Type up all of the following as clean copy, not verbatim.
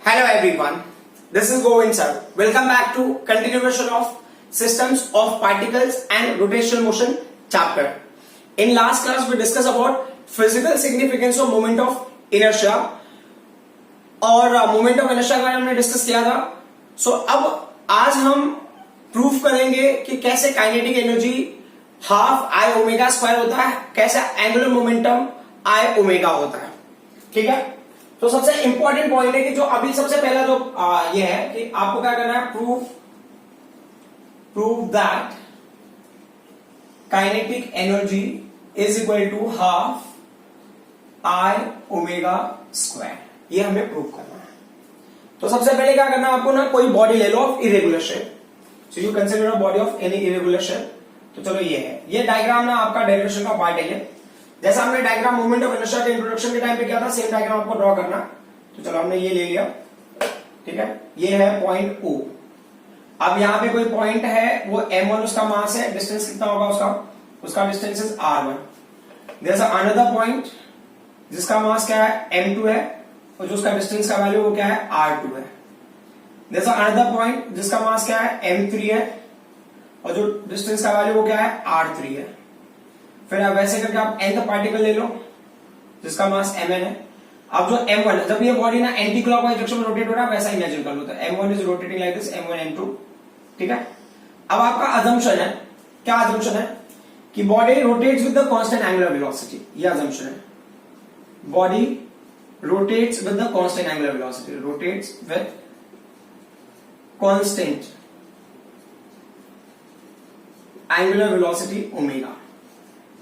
Hello everyone, this is Govind sir. Welcome back to continuation of systems of particles and rotational motion chapter. In last class we discussed about physical significance of moment of inertia और moment of inertia का हमने discuss किया था. So अब आज हम proof करेंगे कि कैसे kinetic energy half I omega square होता है, कैसे एंगुलर मोमेंटम आई ओमेगा होता है. ठीक है, तो सबसे इंपॉर्टेंट पॉइंट है कि जो अभी सबसे पहला जो ये है कि आपको क्या करना है, prove that kinetic energy is equal to half I omega square. ये हमें प्रूव करना है. तो सबसे पहले क्या करना है आपको ना, कोई बॉडी ले लो of irregular shape. So you consider a body of any irregular shape. तो चलो ये है, ये डायग्राम ना आपका डेरिवेशन का पार्ट है. ये जैसा हमने डायग्राम मूवमेंट ऑफ इनर्शिया के इंट्रोडक्शन के टाइम पे किया था, सेम डायग्राम आपको ड्रॉ करना. तो चलो हमने ये ले लिया. ठीक है, ये है पॉइंट O. अब यहां पे कोई पॉइंट है, वो M1 उसका मास है. डिस्टेंस कितना होगा उसका distance is R1. There is another point जिसका मास क्या है, M2 है, और जो उसका डिस्टेंस का वैल्यू वो क्या है, R2 है. देयर इज अनदर पॉइंट जिसका मास क्या है, M3 है, और जो डिस्टेंस का वैल्यू वो क्या है, R3 है. फिर आप वैसे करके आप nth पार्टिकल ले लो जिसका मास Mn है. अब जो M1 है, जब ये बॉडी ना एंटी क्लॉकवाइज डायरेक्शन में रोटेट हो रहा है, वैसा इमेजिन कर लो. तो M1 is rotating like this, M1 M2. ठीक है, अब आपका अजम्पशन है, क्या अजम्पशन है कि body rotates with the constant angular velocity. ये अजम्पशन है, body rotates with the constant angular velocity. Rotates with constant angular velocity omega.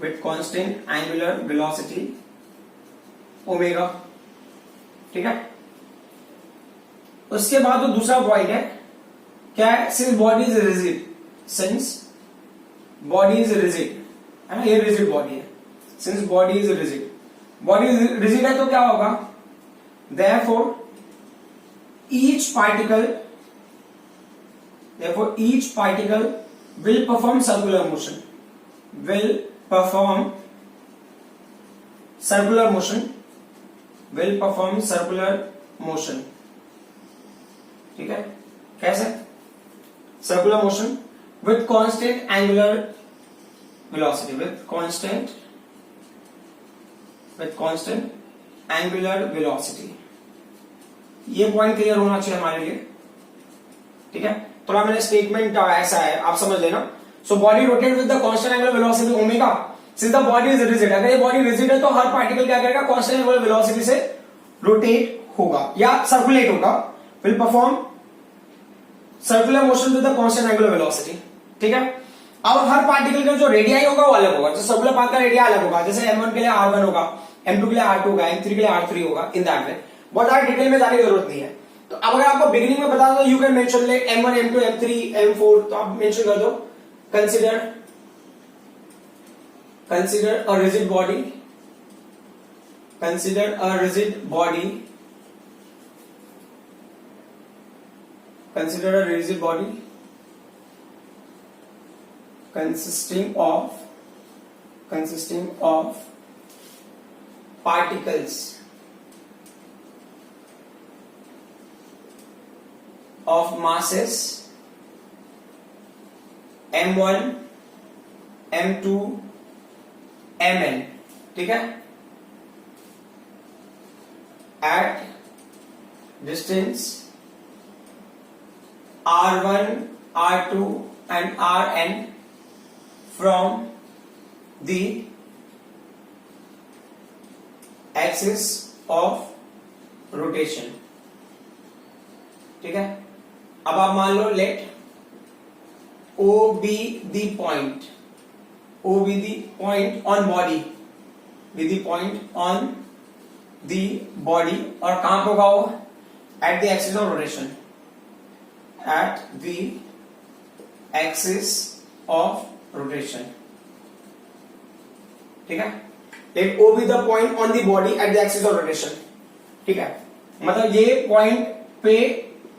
with constant angular velocity omega. ठीक है, उसके बाद जो दूसरा पॉइंट है क्या है, since body is rigid, since body is rigid है ना, ये रिजिड बॉडी है. Since body is rigid, body rigid है तो क्या होगा, therefore each particle will perform circular motion, will perform circular motion. ठीक है, कैसे circular motion with constant angular velocity, with constant angular velocity. ये पॉइंट क्लियर होना चाहिए हमारे लिए. ठीक है, थोड़ा मैंने स्टेटमेंट ऐसा है, आप समझ लेना. So body rotate with the constant angular velocity omega. Since the body is rigid, अगर ये body rigid है तो हर पार्टिकल क्या करेगा, constant angular velocity से रोटेट होगा या सर्कुलेट होगा. will perform circular motion with the constant angular velocity. ठीक है, अब हर पार्टिकल का जो रेडियाई होगा वो अलग होगा. जो सर्कुलर पाथ का रेडिया अलग होगा, जैसे M1 के लिए R1 होगा, M2 के लिए R2 होगा, M3 के लिए R3 होगा. इन दैट वे बहुत ज्यादा डिटेल में जाने की जरूरत नहीं है. तो अब अगर आपको बिगिनिंग में बता दो, you can mention like M1 M2 M3 M4, तो आप मेंशन कर दो. Consider a rigid body. Consider a rigid body. Consider a rigid body consisting of particles of masses M1, M2, Mn. ठीक है, at distance R1, R2 and Rn from the axis of rotation. ठीक है, अब आप मान लो late O be the point on body, be the point on the body. और कहां पे होगा वो, at the axis of rotation, at the axis of rotation. ठीक है, let O be the point on the body at the axis of rotation. ठीक है, मतलब ये पॉइंट पे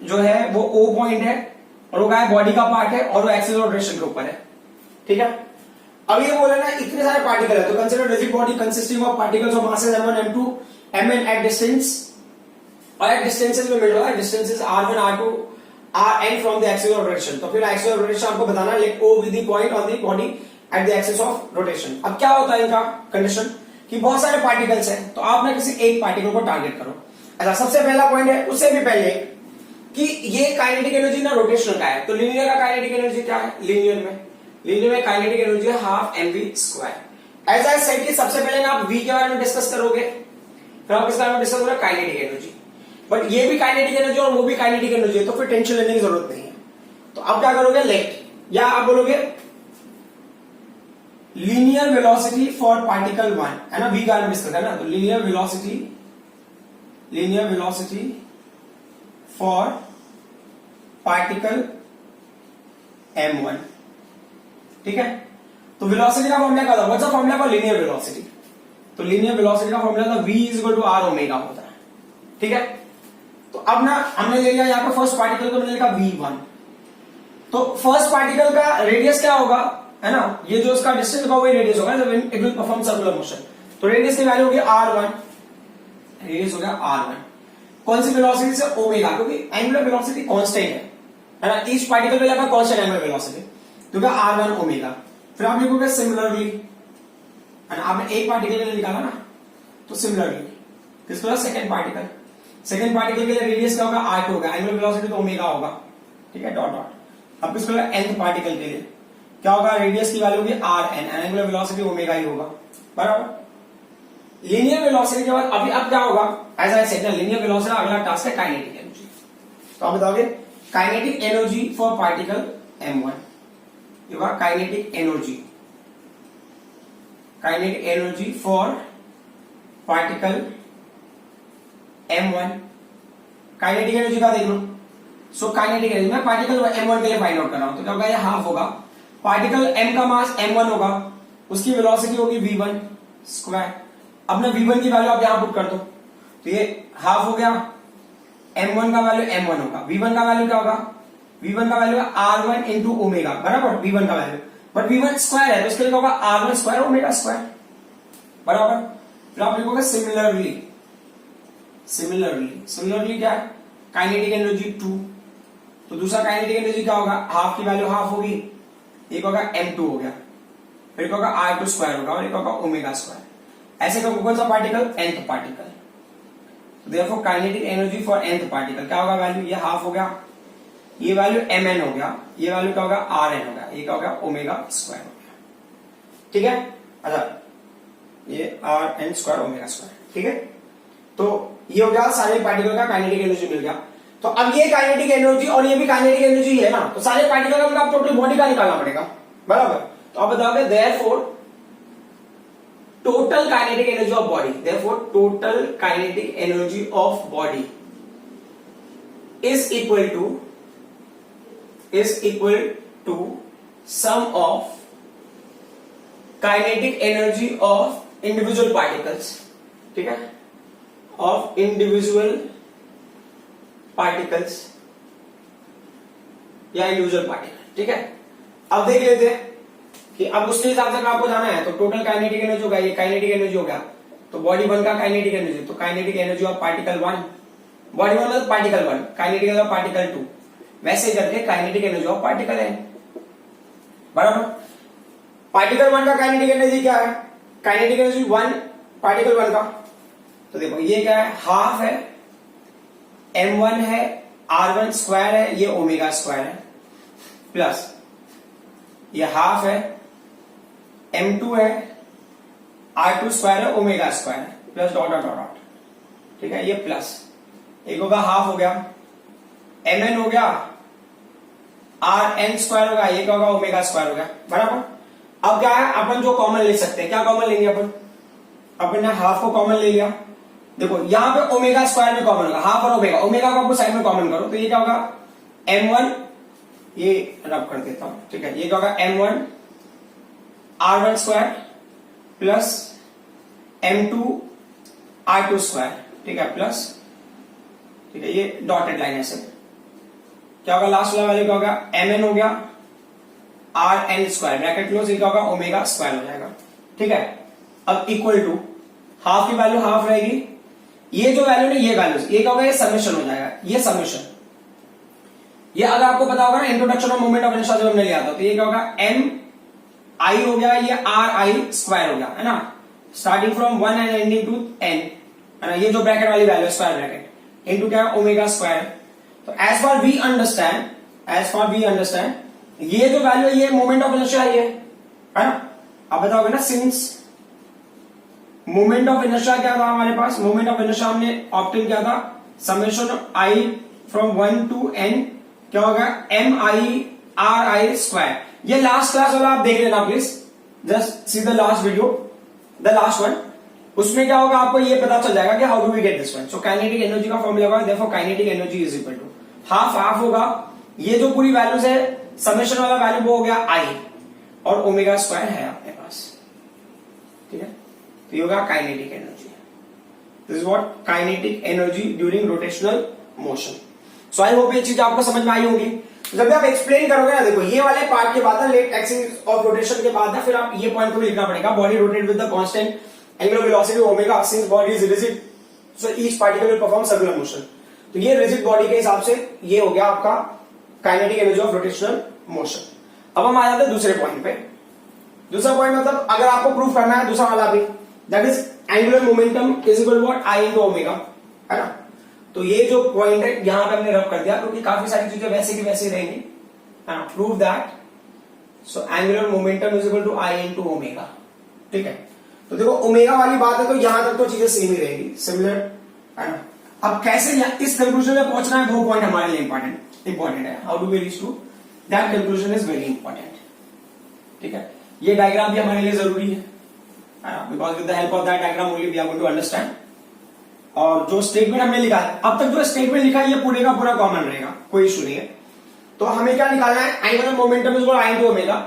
जो है वो O पॉइंट है और वो क्या है, बॉडी का पार्ट है और वो एक्सिस ऑफ रोटेशन के ऊपर है. ठीक है, अब ये बोला ना इतने सारे पार्टिकल है, तो consider rigid body consisting of particles of masses m1 m2 mn at distance और एक डिस्टेंसेस में मिल रहा है, distances r1 r2 rn from the axis of rotation. तो फिर एक्सिस ऑफ रोटेशन आपको बताना है, let O be the point on the body at the axis of rotation. अब क्या होता है इनका कंडीशन कि बहुत सारे पार्टिकल्स हैं, तो आप ना किसी एक पार्टिकल को टारगेट करो। अच्छा, सबसे पहला पॉइंट है, उससे भी पहले कि ये काइनेटिक एनर्जी ना रोटेशनल का है, तो लीनियर का काइनेटिक एनर्जी क्या है? लीनियर में काइनेटिक एनर्जी है half mv²। As I said कि सबसे पहले ना आप v के बारे में डिस्कस करोगे, फिर आप किस बारे में डिस्कस करोगे? Kinetic energy. बट ये भी काइनेटिक एनर्जी और वो भी काइनेटिक एनर्जी है, तो फिर टेंशन लेने की जरूरत नहीं है। तो आप क्या करोगे? लेट, या आप बोलोगे लीनियर वेलोसिटी फॉर पार्टिकल 1, है ना, v का डिस्कस है ना, तो linear velocity for particle m1, ठीक है। तो वेलोसिटी का फॉर्मूला क्या था? What's the formula for linear velocity? तो लीनियर वेलोसिटी का फॉर्मूला था v = r ओमेगा होता है, ठीक है। तो अब ना हमने ले लिया यहाँ पे फर्स्ट पार्टिकल को, मैंने लिखा v1। तो फर्स्ट पार्टिकल का रेडियस क्या होगा, है ना, ये जो इसका डिस्टेंस होगा वही रेडियस होगा जब it will perform circular motion. तो रेडियस की वैल्यू होगी r1, रेडियस हो गया r1। कौन सी वेलोसिटी से? ओमेगा, क्योंकि एंगुलर वेलोसिटी कांस्टेंट है ना, each particle will have a constant angular velocity, तो क्या r1 ओमेगा। फिर आप लिखोगे सिमिलरली, है ना, आपने एक पार्टिकल के लिए निकाला ना, तो सिमिलरली किसको? सेकंड पार्टिकल के लिए रेडियस क्या होगा? r2 होगा, एंगुलर वेलोसिटी तो ओमेगा होगा, ठीक है, डॉट डॉट। अब किसको? nth पार्टिकल के लिए क्या होगा? रेडियस की वैल्यू होगी rn, एंगुलर वेलोसिटी ओमेगा ही होगा, बराबर। लीनियर वेलोसिटी के बाद अभी अब क्या होगा? एज आई सेड ना, लीनियर वेलोसिटी अगला टास्क है काइनेटिक एनर्जी। तो आप बताओगे kinetic energy for particle m1, ये होगा kinetic energy for particle m1। Kinetic energy का देख लो। सो काइनेटिक एनर्जी मैं पार्टिकल m1 के लिए फाइंड आउट कर रहा हूं, तो क्या होगा? ये हाफ होगा, पार्टिकल m का मास m1 होगा, उसकी वेलोसिटी होगी v1²। अब ना v1 की वैल्यू आप यहां पुट कर दो, तो ये हाफ हो गया, m1 का वैल्यू m1 होगा, v1 का वैल्यू क्या होगा? v1 का वैल्यू है r1 इंटू ओमेगा, बराबर, v1 का वैल्यू, बट v1² है तो इसके लिए होगा r1² ओमेगा², बराबर। फिर आप लिखोगे सिमिलरली क्या है? काइनेटिक एनर्जी 2, तो दूसरा काइनेटिक एनर्जी क्या होगा? हाफ की वैल्यू हाफ होगी, एक होगा m2 हो गया, फिर एक होगा r2² होगा और एक होगा ओमेगा²। ऐसे कौन सा particle? nth particle. Therefore kinetic energy for nth particle क्या होगा? वैल्यू ये हाफ हो गया, ये वैल्यू mn हो गया, ये वैल्यू क्या होगा? rn हो गया, ये क्या होगा? ओमेगा² हो गया, ठीक है। अच्छा, ये rn² ओमेगा², ठीक है। तो ये हो गया सारे पार्टिकल का काइनेटिक एनर्जी मिल गया। तो अब ये काइनेटिक एनर्जी और ये भी काइनेटिक एनर्जी है ना, तो सारे पार्टिकल का मतलब टोटल बॉडी का निकालना पड़ेगा, बराबर। तो आप बताओगे therefore total kinetic energy of body, therefore total kinetic energy of body is equal to sum of kinetic energy of individual particles, ठीक है, of individual particles या individual particle, ठीक है। अब देख लेते हैं कि अब उसके हिसाब से आपको जाना है, तो टोटल काइनेटिक एनर्जी होगा, ये काइनेटिक एनर्जी हो गया, तो बॉडी 1 का काइनेटिक एनर्जी, तो kinetic energy of particle 1, body 1 मतलब particle 1, kinetic energy of particle 2, वैसे करके kinetic energy of particle n, बराबर। पार्टिकल 1 का काइनेटिक एनर्जी क्या है? काइनेटिक एनर्जी 1 पार्टिकल 1 का, तो देखो ये क्या है? हाफ है, m1 है, r1² है, ये ओमेगा² है, प्लस ये हाफ है, m2 है, r2² है, ओमेगा² है, प्लस डॉट डॉट डॉट, ठीक है, ये प्लस एक होगा, हाफ हो गया, mn हो गया, rn² होगा, ये क्या होगा? ओमेगा² हो गया, बराबर। अब क्या है? अपन जो कॉमन ले सकते हैं, क्या कॉमन लेंगे अपन ने हाफ को कॉमन ले लिया, देखो यहां पे ओमेगा² में कॉमन होगा, हाफ और ओमेगा को आपको साइड में कॉमन करो, तो ये क्या होगा? m1, ये रब कर देता हूं, ठीक है, ये क्या होगा? m1 r1² plus m2 r2², ठीक है, प्लस, ठीक है, ये डॉटेड लाइन है सब, क्या होगा? लास्ट वाला वैल्यू क्या होगा? mn हो गया, rn² ब्रैकेट क्लोज, ये क्या होगा? ओमेगा² हो जाएगा, ठीक है। अब इक्वल टू हाफ की वैल्यू हाफ रहेगी, ये जो वैल्यू है ये वैल्यूज, ये क्या होगा, ये समेशन हो जाएगा, ये समेशन। ये अगर आपको पता होगा ना introduction of moment of inertia जब हमने लिया था, तो ये क्या होगा, एम आई हो गया, ये आर आई स्क्वायर हो गया, है ना, starting from 1 and ending to N, है ना, ये जो ब्रैकेट वाली वैल्यू स्क्वायर ब्रैकेट इनटू क्या है, ओमेगा स्क्वायर। तो एज फार वी अंडरस्टैंड ये जो वैल्यू है ये मोमेंट ऑफ इनर्शिया है ना। आप बताओगे ना, सिंस मोमेंट ऑफ इनर्शिया क्या था हमारे पास, मोमेंट ऑफ इनर्शिया हमने ऑब्टेन किया था summation I from 1 to N, क्या होगा, M I R I square. ये लास्ट क्लास वाला आप देख लेना please, just see the last video, the last one, उसमें क्या होगा आपको ये पता चल जाएगा कि how do we get this one. So kinetic energy का फॉर्मूला होगा, therefore kinetic energy is equal to half half होगा, ये जो पूरी वैल्यूज है समेशन वाला वैल्यू वो हो गया आई और ओमेगा स्क्वायर है आपके पास, ठीक है। तो ये होगा kinetic energy, this is what kinetic energy during rotational motion. So I hope ये चीज आपको समझ में आई होगी। जब भी आप एक्सप्लेन करोगे ना, देखो ये वाले पार्ट के बाद ना, लेट एक्सिस ऑफ रोटेशन के बाद ना, फिर आप ये पॉइंट को भी लिखना पड़ेगा, body rotate with the constant angular velocity omega since body is rigid so each particle will perform circular motion. तो ये रिजिड बॉडी के हिसाब से ये हो गया आपका kinetic energy of rotational motion. अब हम आ जाते हैं दूसरे पॉइंट पे। दूसरा पॉइंट मतलब अगर आपको प्रूफ करना है दूसरा वाला भी, that is angular momentum is equal to what, I into omega, है ना। तो ये जो पॉइंट है यहां पे हमने रब कर दिया, क्योंकि काफी सारी चीजें वैसे की वैसे रहेंगी, है ना। Prove that so angular momentum is equal to I into omega, ठीक है। तो देखो ओमेगा वाली बात है तो यहां तक तो चीजें सेम ही रहेंगी, सिमिलर, है ना। अब कैसे इस कंक्लूजन में पहुंचना है, वो पॉइंट हमारे लिए इंपॉर्टेंट है। How do we reach to that conclusion is very important, ठीक है। ये डायग्राम भी हमारे लिए जरूरी है ना, because with the help of that diagram only we are going to understand. और जो स्टेटमेंट हमने लिखा है अब तक, जो स्टेटमेंट लिखा है ये पूरे का पूरा कॉमन रहेगा, कोई इशू नहीं है। तो हमें क्या निकालना है, angular momentum is equal to I into omega.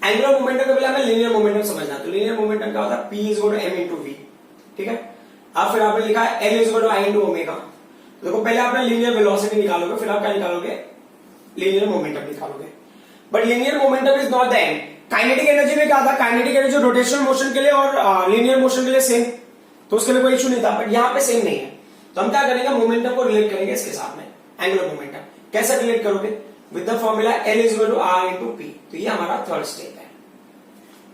Angular momentum के पहले हमें लीनियर मोमेंटम समझना है। तो लीनियर मोमेंटम क्या होता है, P is equal to M into V, ठीक है। अब फिर आपने लिखा है L is equal to I into omega. देखो पहले आपने लीनियर वेलोसिटी निकालोगे, फिर आप क्या निकालोगे, लीनियर मोमेंटम निकालोगे। But linear momentum is not the end. Kinetic energy में क्या था, काइनेटिक एनर्जी रोटेशनल मोशन के लिए और लीनियर मोशन के लिए सेम, तो उसके लिए कोई इशू नहीं था। बट यहाँ पे सेम नहीं है, तो हम क्या करेंगे, मोमेंटम को रिलेट करेंगे इसके साथ में, एंगुलर मोमेंटम। कैसे रिलेट करोगे, with the formula L is equal to R into P। तो ये हमारा थर्ड स्टेप है।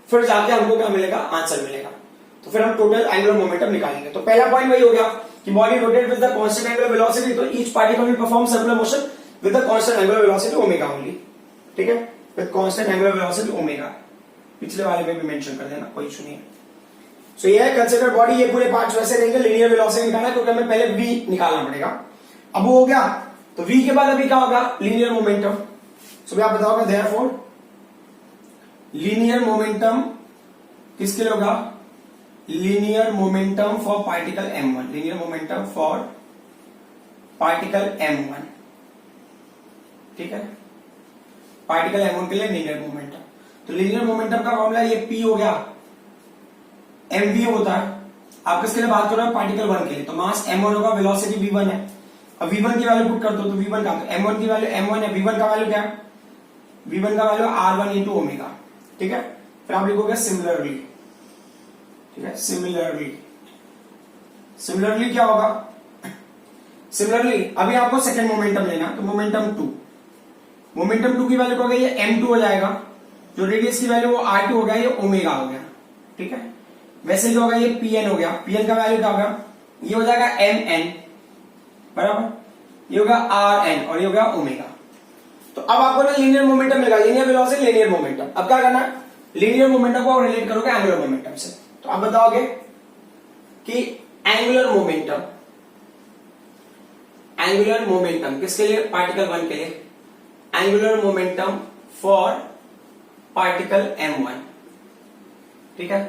फिर जाके हमको क्या मिलेगा, आंसर मिलेगा। तो फिर हम टोटल एंगुलर मोमेंटम निकालेंगे। तो पहला पॉइंट वही हो गया कि body rotate with the constant angular velocity, तो each particle will perform circular motion with the constant angular velocity omega only, ठीक है, with constant angular velocity omega. पिछले वाले में भी मेंशन कर देना, कोई इशू नहीं है। सो ये है कंसीडर बॉडी, ये पूरे पार्ट्स वैसे रहेंगे। लीनियर वेलोसिटी निकालना है क्योंकि हमें पहले v निकालना पड़ेगा। अब वो हो गया, तो v के बाद अभी क्या होगा, लीनियर मोमेंटम। सो आप बताओगे देयरफॉर लीनियर मोमेंटम किसके लिए होगा, linear momentum for particle m1, linear momentum for particle m1, ठीक है, पार्टिकल m1 के लिए लीनियर मोमेंटम। तो लीनियर मोमेंटम का फॉर्मूला ये p हो गया, mv होता है। आप किसके लिए बात कर रहे हो, पार्टिकल 1 के लिए। तो मास m1 होगा, वेलोसिटी v1 है। अब v1 की वैल्यू पुट कर दो, तो v1 का m1 की वैल्यू m1 है, v1 का वैल्यू क्या है, v1 का वैल्यू r1 इंटू ओमेगा, ठीक है। फिर आप लिखोगे सिमिलरली, ठीक है, सिमिलरली। सिमिलरली क्या होगा, सिमिलरली अभी आपको सेकंड मोमेंटम लेना, तो मोमेंटम 2, मोमेंटम 2 की वैल्यू क्या हो गई, ये m2 हो जाएगा। जो रेडियस की वैल्यू वो r2 हो गया, ये ओमेगा हो गया, ठीक है। वैसे जो होगा ये pn हो गया, pn का वैल्यू क्या होगा, ये हो जाएगा mn बराबर, ये होगा rn और ये हो गया ओमेगा। तो अब आपको ना लीनियर मोमेंटम मिलेगा, लीनियर वेलोसिटी लीनियर मोमेंटम। अब क्या करना है, लीनियर मोमेंटम को रिलेट करोगे एंगुलर मोमेंटम से। तो आप बताओगे कि एंगुलर मोमेंटम किसके लिए, पार्टिकल 1 के लिए, angular momentum for particle m1, ठीक है।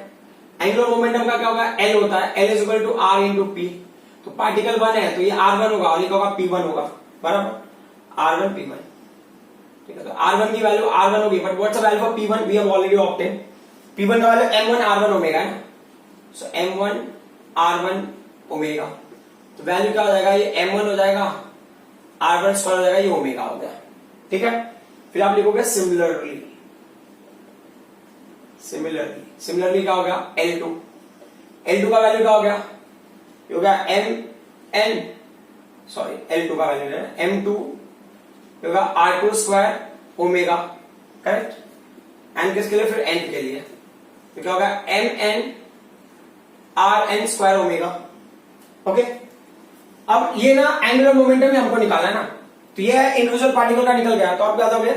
एंगुलर मोमेंटम का क्या होगा, L होता है, L is equal to R into P। तो पार्टिकल 1 है तो ये R1 होगा और ये होगा P1 होगा, बराबर, R1 P1, ठीक है। तो R1 की वैल्यू R1 होगी, but what's the value for P1, we have already obtain. P1 का वैल्यू M1 R1 ओमेगा है, सो M1 R1 ओमेगा। तो वैल्यू क्या हो जाएगा, ये M1 हो जाएगा, R1 स्क्वायर हो जाएगा, ये ओमेगा हो गया, ठीक है। फिर आप लिखोगे सिमिलरली, सिमिलरली क्या हो गया, L2 का वैल्यू क्या हो गया, ये हो गया एन सॉरी L2 का वैल्यू है m2 होगा r2 square omega, correct. N किसके लिए, फिर n के लिए, तो क्या होगा mn rn square omega. Okay, अब ये ना एंगुलर मोमेंटम हमको निकालना है ना, तो ये इंडिविजुअल पार्टिकल का निकल गया, तो आप क्या दोगे,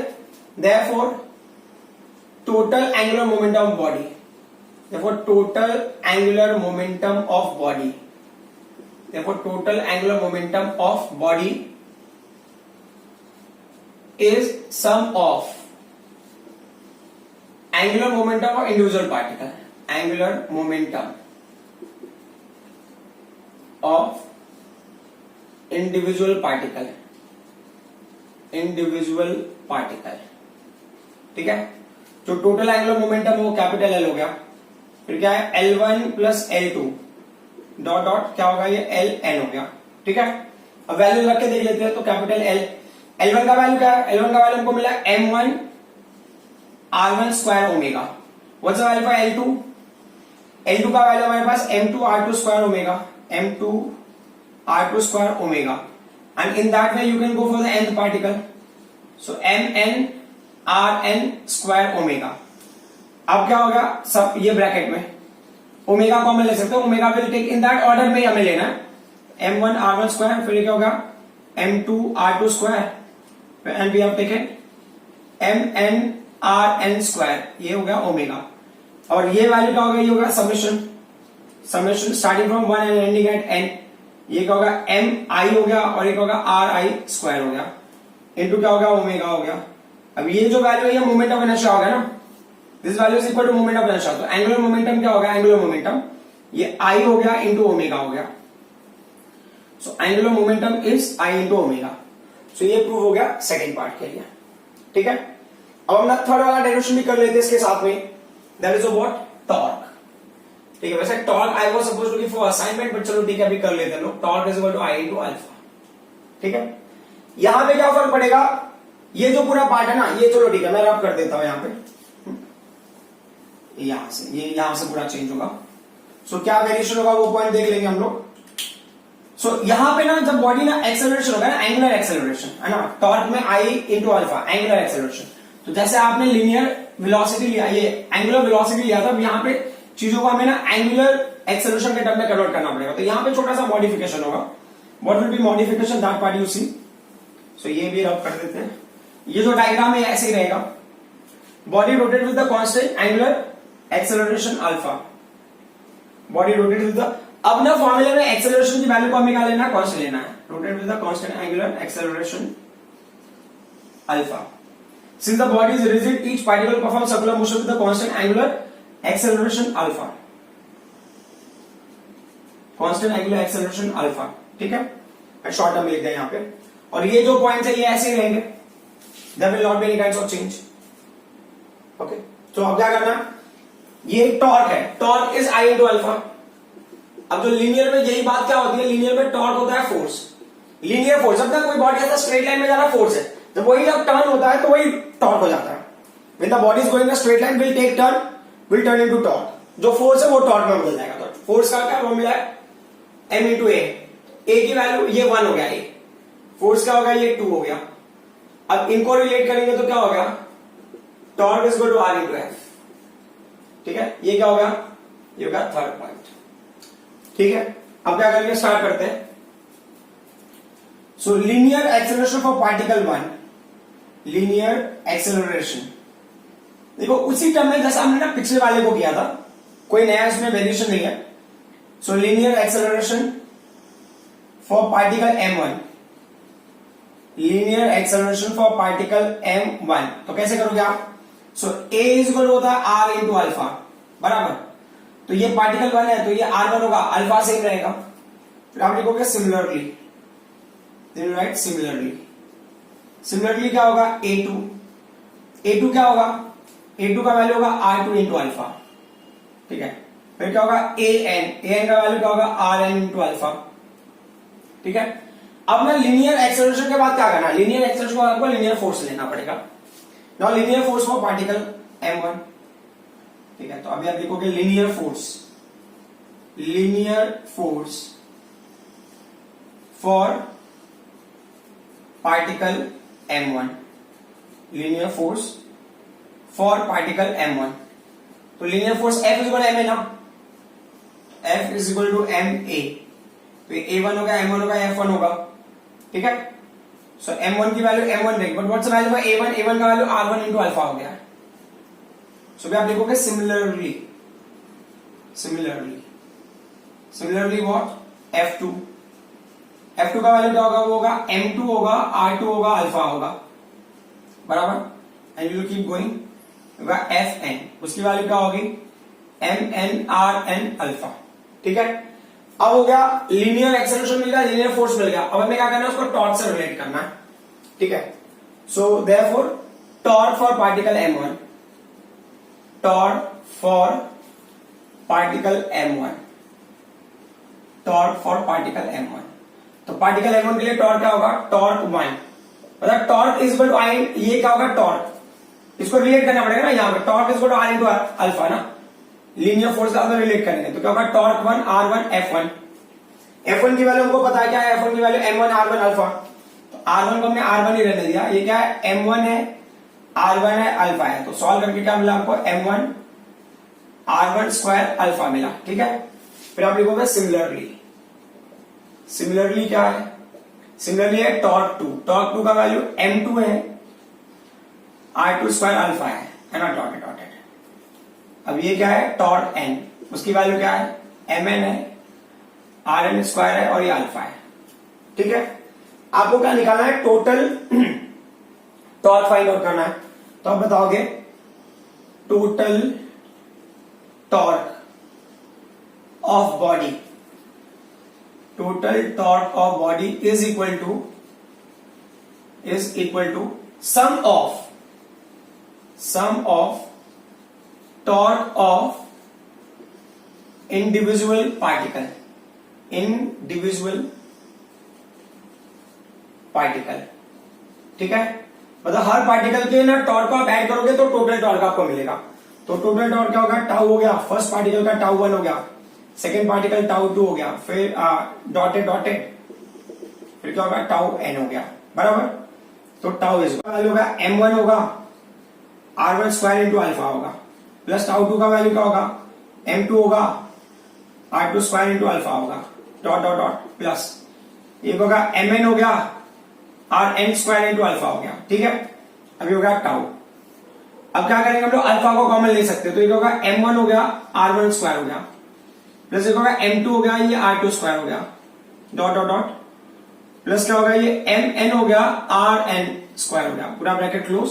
therefore total angular momentum of body, therefore total angular momentum of body, therefore total angular momentum of body is sum of angular momentum of individual particle, angular momentum of individual particle, individual particle, ठीक है। जो total angular momentum वो capital L हो गया, फिर क्या है L1 plus L2 dot dot क्या होगा, ये एल एन हो गया, ठीक है। अब वैल्यू रख के देख लेते हैं, तो कैपिटल एल, L1 का वैल्यू क्या है, L1 का वैल्यू हमको मिला m1 r1 square omega, what's the value for L2, L2 का वैल्यू हमारे पास m2 r2 square omega, m2 r2 square omega, and in that way you can go for the nth particle, so mn rn square omega. अब क्या होगा, सब ये bracket में omega common ले सकते हो, omega will take in that order में हमें लेना है, m1 r1 स्क्वायर, फिर क्या होगा m2 r2 square, and we have taken mn rn square, ये हो गया ओमेगा, और ये वैल्यू क्या होगा, ये होगा summation, summation starting from 1 and ending eight n, ये क्या होगा m i हो गया, और एक होगा r i स्क्वायर हो गया, इनटू क्या होगा ओमेगा हो गया। अब ये जो वैल्यू है ये मोमेंट ऑफ इनर्शिया होगा ना, this value is equal to moment of inertia, तो एंगुलर मोमेंटम क्या होगा, एंगुलर मोमेंटम ये I हो गया इंटू ओमेगा हो गया, so angular momentum is I into omega. So ये प्रूव हो गया सेकंड पार्ट के लिए, ठीक है। अब हम ना थर्ड वाला डेरिवेशन भी कर लेते हैं इसके साथ में, दैट इज व्हाट, टॉर्क, ठीक है। वैसे torque I was supposed to be for assignment, but चलो ठीक है अभी कर लेते हैं लोग, torque is equal to I into alpha, ठीक है। यहां पे क्या फर्क पड़ेगा, ये जो पूरा पार्ट है ना, ये चलो ठीक है मैं रब कर देता हूं यहां पे, यहां से ये यहां से पूरा चेंज होगा, सो क्या वेरिएशन होगा वो पॉइंट देख लेंगे हम लोग। सो यहां पे ना जब बॉडी ना एक्सेलरेशन होगा ना, एंगुलर एक्सेलरेशन है ना, टॉर्क में I into alpha angular acceleration, तो जैसे आपने लिनियर वेलोसिटी लिया, ये एंगुलर वेलोसिटी लिया था, अब यहां पे चीजों को हमें ना एंगुलर एक्सेलरेशन के टर्म में कन्वर्ट करना पड़ेगा, तो यहां पे छोटा सा मॉडिफिकेशन होगा, what will be modification, that part you see. So ये भी रब कर देते हैं, ये जो डायग्राम है ऐसे ही रहेगा, body rotate with the constant angular acceleration alpha, body rotate with the, अब ना फॉर्मूले में एक्सेलरेशन की वैल्यू को हमें क्या लेना है, कांस्टेंट लेना है, rotate with the constant angular acceleration alpha, since the body is rigid each particle perform circular motion with the constant angular acceleration alpha, constant angular acceleration alpha, ठीक है। शॉर्ट टर्म लिख दें यहां पे, और ये जो पॉइंट्स है ये ऐसे ही रहेंगे, there will not be any kinds of change, okay. तो अब क्या करना, ये टॉर्क है, torque is I into alpha. अब जो लीनियर में यही बात क्या होती है, लीनियर में टॉर्क होता है फोर्स, लीनियर फोर्स, जब तक कोई बॉडी ऐसा स्ट्रेट लाइन में जा रहा फोर्स है, जब वही जब टर्न होता है तो वही टॉर्क हो जाता है, when the body is going a straight line will take turn, will turn into torque, जो फोर्स है वो टॉर्क में बदल जाएगा, तो फोर्स का क्या वो मिला है m इंटू ए की वैल्यू ये 1 हो गया, ए फोर्स क्या होगा, ये 2 हो गया। अब इनको रिलेट करेंगे तो क्या हो गया, torque is equal to R into F, ठीक है। ये क्या होगा, ये होगा थर्ड पॉइंट, ठीक है। अब क्या करेंगे, स्टार्ट करते हैं। सो linear acceleration for particle 1, linear acceleration, देखो उसी टर्म में जैसा हमने ना पिछले वाले को किया था, कोई नया इसमें वेरिएशन नहीं है। सो linear acceleration for particle m1, linear acceleration for particle m1, तो कैसे करोगे आप, सो a इज इक्वल होता है R इंटू अल्फा, बराबर, तो ये पार्टिकल 1 है तो ये R1 होगा, अल्फा सेम रहेगा, फिर आप लिखोगे सिमिलरली, राइट, सिमिलरली, सिमिलरली क्या होगा A2, A2 क्या होगा, A2 का वैल्यू होगा R2 इंटू अल्फा, ठीक है। फिर क्या होगा AN का वैल्यू क्या होगा RN इंटू अल्फा, ठीक है। अब ना लीनियर एक्सेलरेशन के बाद क्या करना है, लीनियर एक्सेलरेशन को आपको लीनियर फोर्स लेना पड़ेगा, now linear force for particle m1, ठीक है। तो अभी आप लिखोगे linear force for particle m1, linear force for particle m1। तो linear force F is equal to m है ना, F is equal to m a, तो a1 होगा, m1 होगा, f1 होगा, ठीक है। सो m1 की वैल्यू m1 रहेगी, but what's the value of a1? a1 का वैल्यू r1 इंटू अल्फा हो गया। सो भी आप लिखोगे सिमिलरली व्हाट, f2 का वैल्यू क्या होगा? वो होगा m2 होगा, r2 होगा, अल्फा होगा, बराबर। And you will keep going, होगा fn, उसकी वैल्यू क्या होगी? mn rn अल्फा, ठीक है। अब हो गया लीनियर एक्सेलरेशन मिल गया, लीनियर फोर्स मिल गया। अब हमें क्या करना है? उसको टॉर्क से रिलेट करना है, ठीक है। So therefore torque for particle m1, torque for particle m1, torque for particle m1। तो पार्टिकल m1 के लिए टॉर्क क्या होगा? टॉर्क 1, मतलब टॉर्क इज इक्वल टू आई, ये क्या होगा? टॉर्क, इसको रिलेट करना पड़ेगा ना यहाँ पे, torque is equal to r into alpha ना, लीनियर फोर्स का अगर रिलेट करेंगे तो क्या होगा? Torque 1 r1 f1। f1 की वैल्यू हमको पता है क्या है? f1 की वैल्यू m1 r1 अल्फा, तो r1 को हमने r1 ही रहने दिया। ये क्या है? m1 है, r1 है, अल्फा है। तो सॉल्व करके क्या मिला आपको? m1 r1 स्क्वायर अल्फा मिला, ठीक है। फिर आप लिखोगे सिमिलरली क्या है? सिमिलरली है टॉर्क 2 का वैल्यू m2 है, r2 स्क्वायर अल्फा है ना, डॉटेड। अब ये क्या है? टॉर्क n, उसकी वैल्यू क्या है? mn है, rn स्क्वायर है और ये अल्फा है, ठीक है। आपको क्या निकालना है? टोटल टॉर्क फाइंड आउट करना है। तो आप बताओगे total torque of body, total torque of body is equal to sum of torque of individual particle, ठीक है। मतलब हर पार्टिकल के ना टॉर्क को आप ऐड करोगे तो टोटल टॉर्क आपको मिलेगा। तो टोटल टॉर्क क्या होगा? टाउ हो गया, फर्स्ट पार्टिकल का टाउ 1 हो गया, सेकेंड पार्टिकल टाउ 2 हो गया, फिर डॉटेड, फिर क्या होगा? टाउ n हो गया, बराबर। तो टाउ इज वैल्यू होगा m1 होगा, r1 स्क्वायर इंटू अल्फा होगा, प्लस टाउ 2 का वैल्यू क्या होगा? m2 होगा, r2 स्क्वायर इंटू अल्फा होगा, डॉट प्लस एक होगा mn हो गया, rn स्क्वायर इंटू अल्फा हो गया, ठीक है। अभी हो गया टाउ। अब क्या करेंगे हम लोग? अल्फा को कॉमन ले सकते हैं, तो एक होगा m1 हो गया, r1 स्क्वायर हो गया, प्लस एक होगा m2 हो गया, ये r2 स्क्वायर हो गया, डॉट प्लस क्या होगा? ये mn हो गया, rn स्क्वायर हो गया, पूरा ब्रैकेट क्लोज,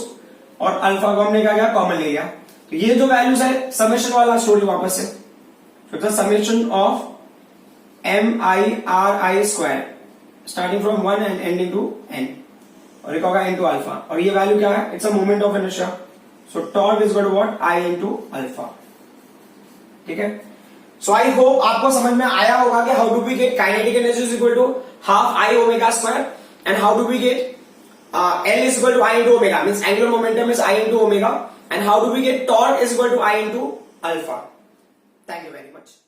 और अल्फा को हमने क्या किया? कॉमन ले लिया। तो ये जो वैल्यूज है समेशन वाला स्टोरी वापस से, तो summation of mi square starting from 1 and ending to n, और एक होगा n टू अल्फा, और ये वैल्यू क्या है? It's a moment of inertia, so torque is equal to what? I into alpha, ठीक है। सो आई होप आपको समझ में आया होगा कि how do we get kinetic energy is equal to half I omega square, and how do we get L is equal to I into omega, means angular momentum is I into omega, and how do we get torque is equal to I into alpha. Thank you very much.